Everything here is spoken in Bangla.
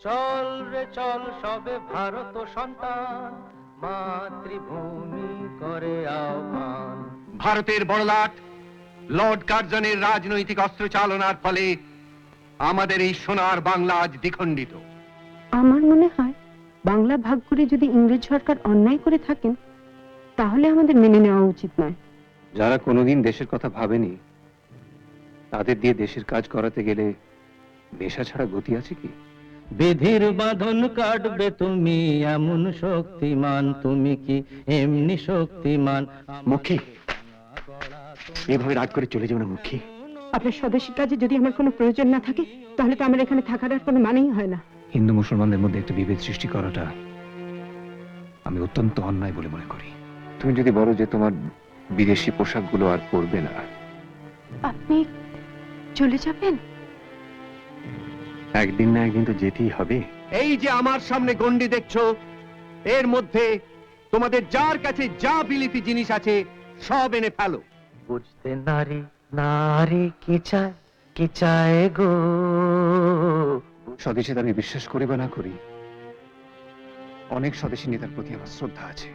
চল রে চল সবে ভারত সন্তান, মাতৃভূমি করে আহ্বান। ভারতের বড়লাট লর্ড কার্জনের রাজনৈতিক অস্ত্র চালনার ফলে আমাদের এই সোনার বাংলা আজ দ্বিখণ্ডিত। আমার মনে হয় বাংলা ভাগ করে যদি ইংরেজ সরকার অন্যায় করে থাকেন, তাহলে আমাদের মেনে নেওয়া উচিত নয়। যারা কোনোদিন দেশের কথা ভাবেনি, তাদের দিয়ে দেশের কাজ করাতে গেলে নেশা ছাড়া গতি আছে কি? বিধির বাঁধন কাটবে তুমি, এমন শক্তিমান তুমি কি এমনি শক্তিমান? মুখী, এভাবে রাগ করে চলে যাও না মুখী। আপনার স্বদেশী কাজে যদি আমার কোনো প্রয়োজন না থাকে, তাহলে তো আমার এখানে থাকার আর কোনো মানেই হয় না। হিন্দু মুসলমানদের মধ্যে একটা বিভেদ সৃষ্টি করাটা আমি অত্যন্ত অন্যায় বলে মনে করি। তুমি যদি বলো যে তোমার বিদেশি পোশাকগুলো আর পরবে না, আপনি চলে যাবেন? একদিন না একদিন তো যেতেই হবে। এই যে আমার সামনে গন্ডি দেখছো, এর মধ্যে তোমাদের যার কাছে যা বিলিতি জিনিস আছে সব এনে ফেলো। বুঝতে নারী নারী কি চায় গো। স্বদেশে আমি বিশ্বাস করি বা না করি, অনেক স্বদেশী নেতার প্রতি আমার শ্রদ্ধা আছে।